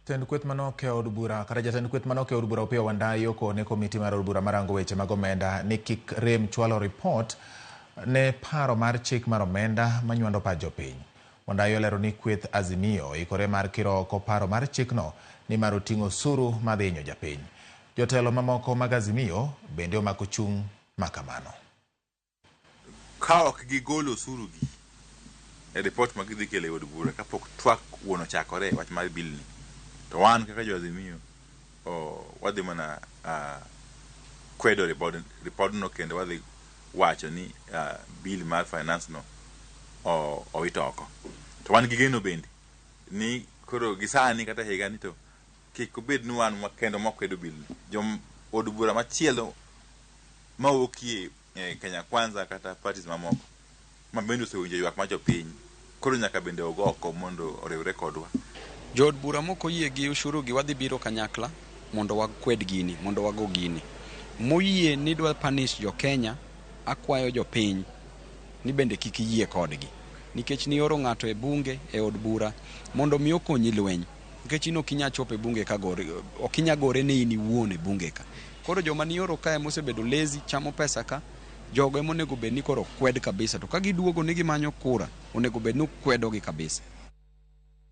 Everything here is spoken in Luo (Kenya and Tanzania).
Jatend kweth manok e od bura kata jatend kweth manok e od bura Opiyo Wandayi okone komiti mar od bura marango weche mag omenda ni kik rem chwalo ripot ne paro mar chik mar omenda manywando pach jopiny. Wandayi olero ni kweth Azimio ikore mar kiro oko paro mar chikno ni mar oting'o osuru madhi hinyo japiny. Jotelo mamoko mag Azimio bende omako chung' makamano. Ka ok gigolo osuru gi e report ma gidhi kelo e od bura kapok twak wuon ochakore wach mar bill ni, to wan kaka jo Azimio wadhi mana kwedo report no kendo wadhi wacho ni bill mar finance no owito oko. To wan gi geno bende ni koro gisani kata higa ni to kik obed ni wan kendo makwedo bill ni. Jo od bura machielo mawuokie Kenya Kwanza kata parties mamoko ma bende osewinjo ywak mar jopiny koro nyaka bende ogo oko mondo oriwre kodwa. Jo od bura moko yie gi ushuru gi wadhi biro kanyakla mondo wakwed gini, mondo wago gini. Moyie ni dwa punish jo Kenya, akwayo jopiny ni bende kik yie kodgi. Nikech ni oro ng'ato e bunge e od bura mondo mi okonyi lweny. Nikech ino kinya chope bunge ka gore, okinya gore ne ini wuone bunge ka. Koro joma ni oro kae mosebedo lazy chamo pesa ka, jogo monego bed ni koro kwed kabisa. To ka giduogo ni gimanyo kura, onego bed ni kwedo gi kabisa.